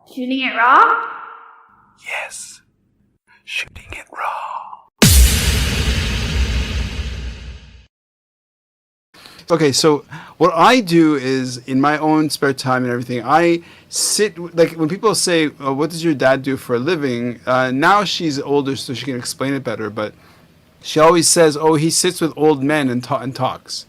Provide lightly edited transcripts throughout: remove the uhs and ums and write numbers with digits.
Shooting it raw? Yes, shooting it raw. Okay, so what I do is in my own spare time and everything, I sit, like when people say, oh, what does your dad do for a living? Now she's older, so she can explain it better, but she always says, oh, he sits with old men and talks.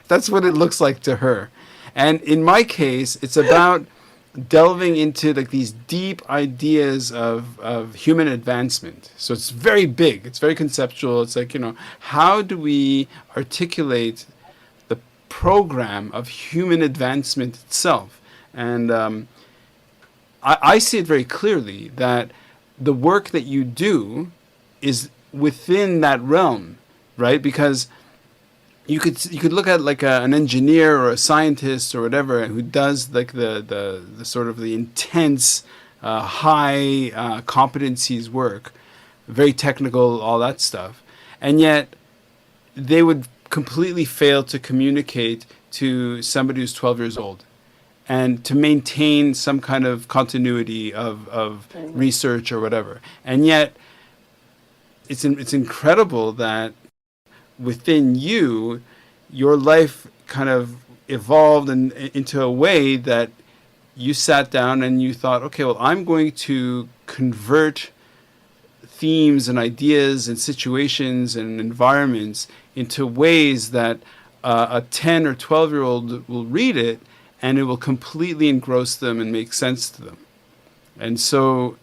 That's what it looks like to her. And in my case, it's about delving into like these deep ideas of human advancement. So it's very big. It's very conceptual. It's like, how do we articulate the program of human advancement itself? And I see it very clearly that the work that you do is within that realm, right? Because you could look at like an engineer or a scientist or whatever who does like the sort of the intense high competencies work, very technical, all that stuff, and yet they would completely fail to communicate to somebody who's 12 years old and to maintain some kind of continuity of research or whatever. And yet it's incredible that within you, your life kind of evolved into a way that you sat down and you thought, okay, well, I'm going to convert themes and ideas and situations and environments into ways that a 10 or 12-year-old will read it and it will completely engross them and make sense to them. And so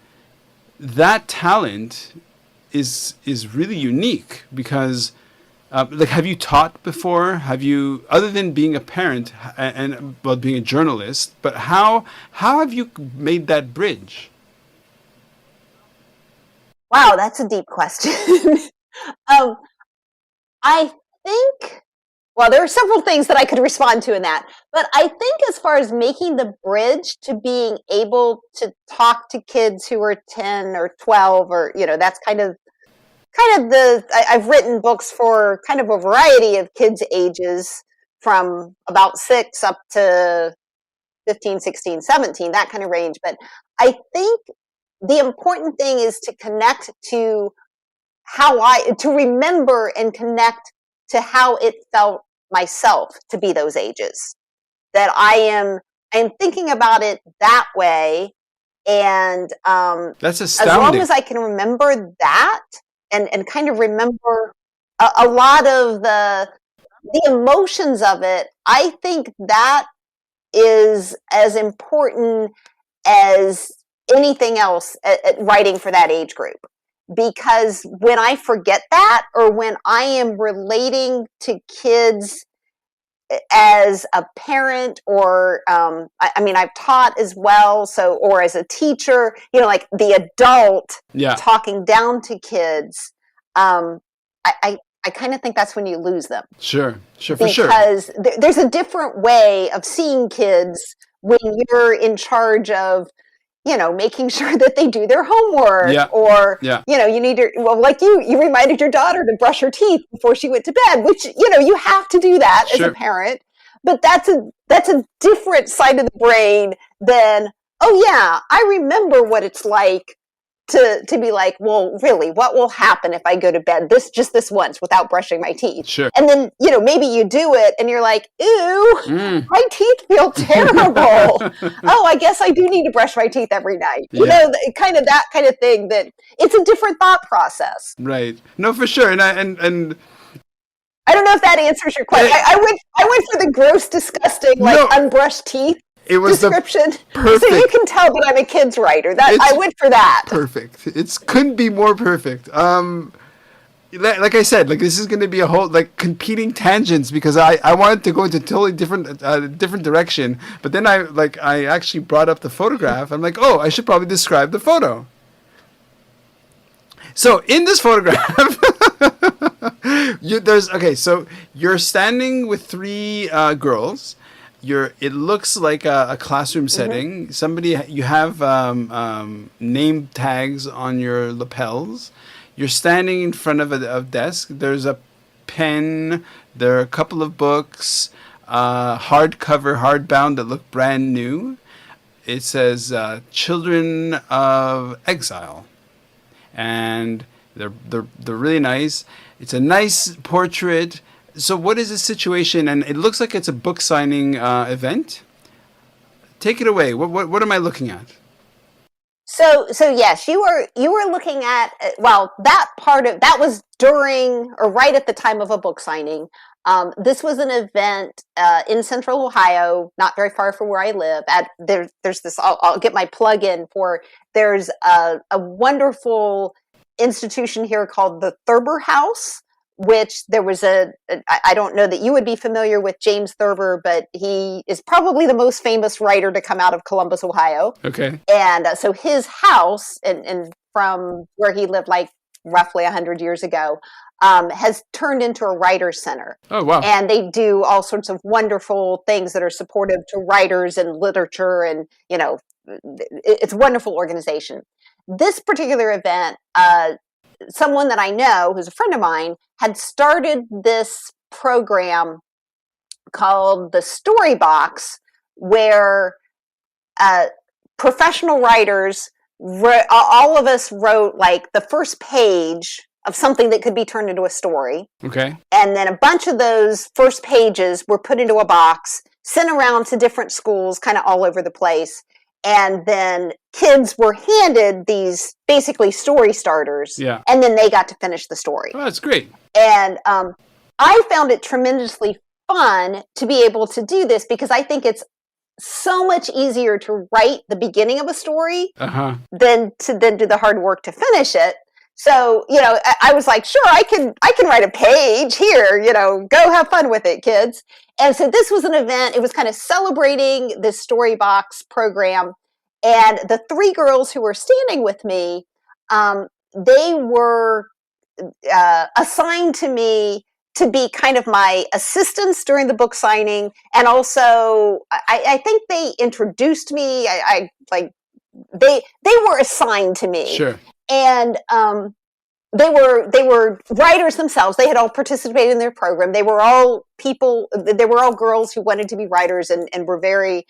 that talent is really unique because like, have you taught before? Have you, other than being a parent and well, being a journalist, but how have you made that bridge? Wow, that's a deep question. I think, well, there are several things that I could respond to in that, but I think as far as making the bridge to being able to talk to kids who are 10 or 12 or, that's kind of I've written books for kind of a variety of kids' ages from about 6 up to 15, 16, 17, that kind of range. But I think the important thing is to connect to to remember and connect to how it felt myself to be those ages. That I am thinking about it that way. And that's astounding. As long as I can remember that, and kind of remember a lot of the emotions of it, I think that is as important as anything else at writing for that age group. Because when I forget that, or when I am relating to kids as a parent, or I've taught as well, or as a teacher, like the adult talking down to kids, I kind of think that's when you lose them. Sure, for sure. Because there's a different way of seeing kids when you're in charge of, making sure that they do their homework, or, you need to, well, like you reminded your daughter to brush her teeth before she went to bed, which, you have to do that as a parent, but that's a different side of the brain than, oh yeah, I remember what it's like to be like, well, really, what will happen if I go to bed just this once without brushing my teeth? Sure. And then, maybe you do it and you're like, ew, my teeth feel terrible. Oh, I guess I do need to brush my teeth every night. Kind of that kind of thing, that it's a different thought process. Right. No, for sure. And I don't know if that answers your question. I went for the gross, disgusting, unbrushed teeth. It was description, perfect. So you can tell that I'm a kids writer. I went for that. Perfect. It couldn't be more perfect. Like I said, like this is going to be a whole competing tangents, because I wanted to go into a totally different direction, but then I actually brought up the photograph. I'm like, oh, I should probably describe the photo. So in this photograph, so you're standing with 3 girls. It looks like a classroom setting. Mm-hmm. You have name tags on your lapels. You're standing in front of a desk. There's a pen. There are a couple of books, hardcover, hardbound, that look brand new. it says Children of Exile. And they're really nice. It's a nice portrait. So what is the situation? And it looks like it's a book signing event. Take it away. What am I looking at? So yes, you were looking at, well, that was during or right at the time of a book signing. This was an event in Central Ohio, not very far from where I live. There's this. I'll get my plug in for. There's a wonderful institution here called the Thurber House, which there was I don't know that you would be familiar with James Thurber, but he is probably the most famous writer to come out of Columbus, Ohio. Okay. And so his house, and from where he lived like roughly 100 years ago, has turned into a writer's center. Oh, wow. And they do all sorts of wonderful things that are supportive to writers and literature. And, it's a wonderful organization. This particular event, someone that I know, who's a friend of mine, had started this program called the Story Box, where professional writers, all of us wrote like the first page of something that could be turned into a story. Okay. And then a bunch of those first pages were put into a box, sent around to different schools, kind of all over the place. And then kids were handed these basically story starters. Yeah. And then they got to finish the story. Oh, that's great. And I found it tremendously fun to be able to do this, because I think it's so much easier to write the beginning of a story than to then do the hard work to finish it. So, I was like, sure, I can write a page here, go have fun with it, kids. And so this was an event. It was kind of celebrating this Storybox program. And the three girls who were standing with me, they were assigned to me to be kind of my assistants during the book signing. And also, I think they introduced me. They were assigned to me. Sure. And they were writers themselves. They had all participated in their program. They were all girls who wanted to be writers and were very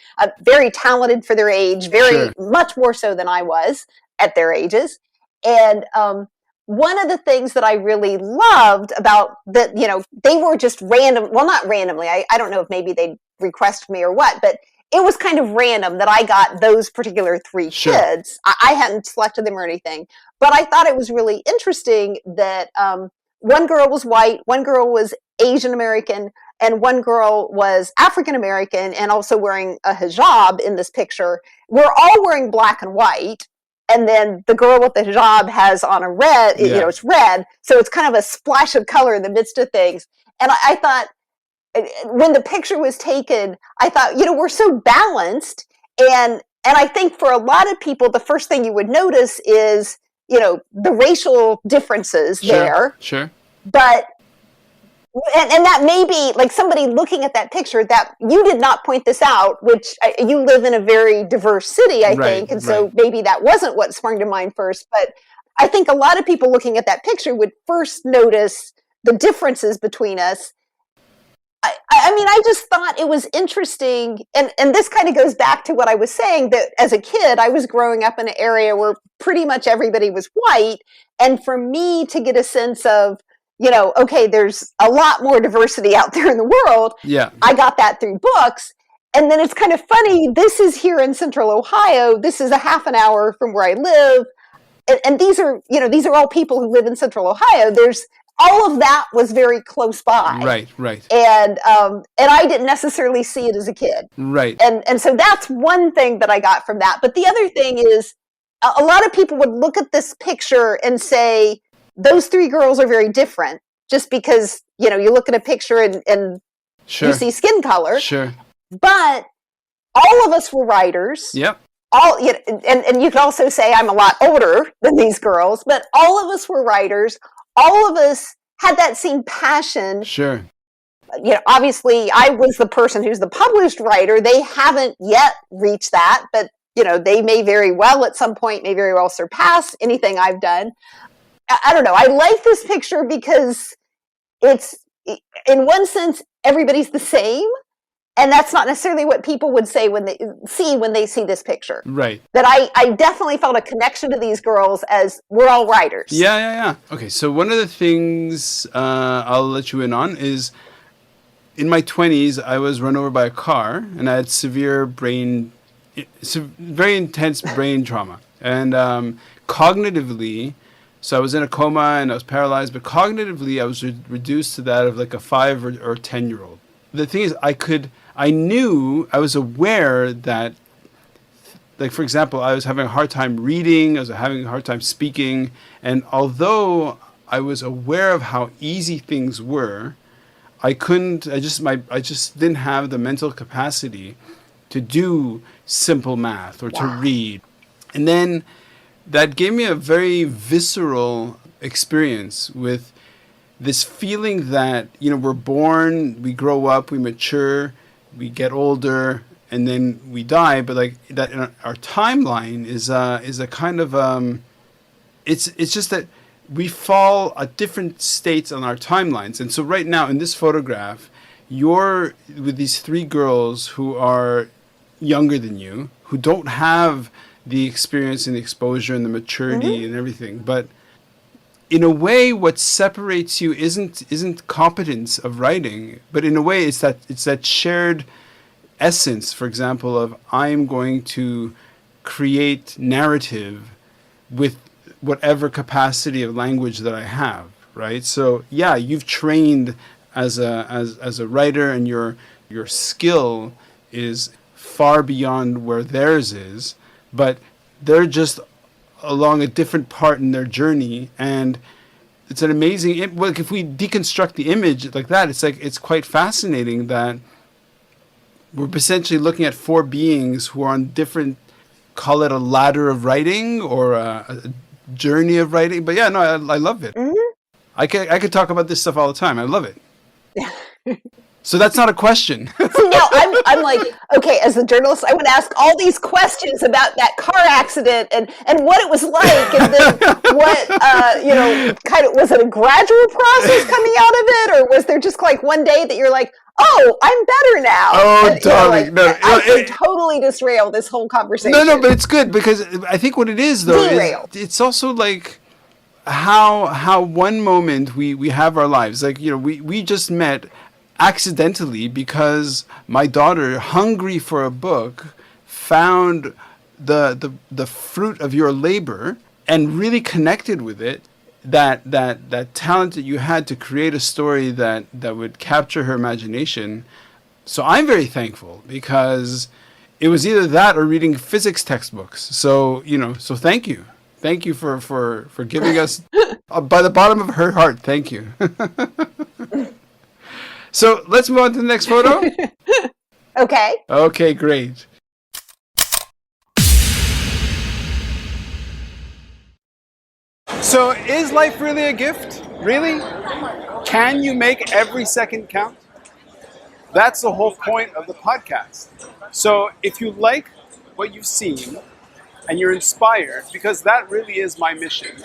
talented for their age, much more so than I was at their ages. And one of the things that I really loved about that, they were just random. Well, not randomly. I don't know if maybe they requested me or what, but it was kind of random that I got those particular three kids. I hadn't selected them or anything, but I thought it was really interesting that one girl was white, one girl was Asian American, and one girl was African American and also wearing a hijab in this picture. We're all wearing black and white. And then the girl with the hijab has on a red, it's red. So it's kind of a splash of color in the midst of things. And I thought, when the picture was taken, I thought, we're so balanced. And I think for a lot of people, the first thing you would notice is, the racial differences there. Sure. But, and that may be like somebody looking at that picture that you did not point this out, which you live in a very diverse city, I think. And so maybe that wasn't what sprung to mind first. But I think a lot of people looking at that picture would first notice the differences between us. I just thought it was interesting, and this kind of goes back to what I was saying, that as a kid, I was growing up in an area where pretty much everybody was white, and for me to get a sense of, okay, there's a lot more diversity out there in the world, I got that through books, and then it's kind of funny, this is here in Central Ohio, this is a half an hour from where I live, and these are all people who live in Central Ohio. All of that was very close by. Right. And I didn't necessarily see it as a kid. Right. And so that's one thing that I got from that. But the other thing is, a lot of people would look at this picture and say, those three girls are very different, just because, you look at a picture and you see skin color. Sure. But all of us were writers. Yep. And you could also say I'm a lot older than these girls, but all of us were writers. All of us had that same passion. Sure. Obviously, I was the person who's the published writer. They haven't yet reached that, but, they may very well at some point, may very well surpass anything I've done. I don't know. I like this picture because it's, in one sense, everybody's the same. And that's not necessarily what people would say when they see this picture. Right. That I definitely felt a connection to these girls as we're all writers. Yeah. Okay, so one of the things I'll let you in on is in my 20s, I was run over by a car and I had very intense brain trauma. And cognitively, so I was in a coma and I was paralyzed, but cognitively I was reduced to that of like a 5 or 10-year-old. The thing is, I was aware that, like, for example, I was having a hard time reading, I was having a hard time speaking, and although I was aware of how easy things were, I just didn't have the mental capacity to do simple math or to read. And then that gave me a very visceral experience with this feeling that, we're born, we grow up, we mature, we get older, and then we die. But like that, our timeline is a kind of it's just that we fall at different states on our timelines. And so right now in this photograph, you're with these 3 girls who are younger than you, who don't have the experience and the exposure and the maturity and everything. But in a way, what separates you isn't competence of writing, but in a way it's that shared essence, for example, of I'm going to create narrative with whatever capacity of language that I have, right? So yeah, you've trained as a writer, and your skill is far beyond where theirs is, but they're just along a different part in their journey. And it's an amazing, like, if we deconstruct the image like that, it's quite fascinating that we're essentially looking at 4 beings who are on different, call it a ladder of writing or a journey of writing. But yeah, no, I love it. I could talk about this stuff all the time. I love it. So that's not a question. So now I'm like, okay, as a journalist, I would ask all these questions about that car accident and what it was like, and then what, kind of, was it a gradual process coming out of it, or was there just like one day that you're like, oh, I'm better now? Oh, and, darling, no. I can totally disrail this whole conversation. No, but it's good, because I think what it is, though, is it's also like how one moment we have our lives. Like, we just met accidentally because my daughter, hungry for a book, found the fruit of your labor and really connected with it. That talent that you had to create a story that would capture her imagination. So I'm very thankful, because it was either that or reading physics textbooks. So so thank you for giving us by the bottom of her heart. Thank you. So let's move on to the next photo. Okay, great. So is life really a gift? Really? Can you make every second count? That's the whole point of the podcast. So if you like what you've seen and you're inspired, because that really is my mission,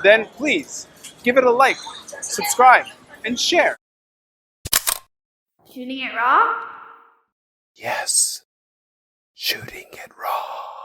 then please give it a like, subscribe, and share. Shooting it raw? Yes, shooting it raw.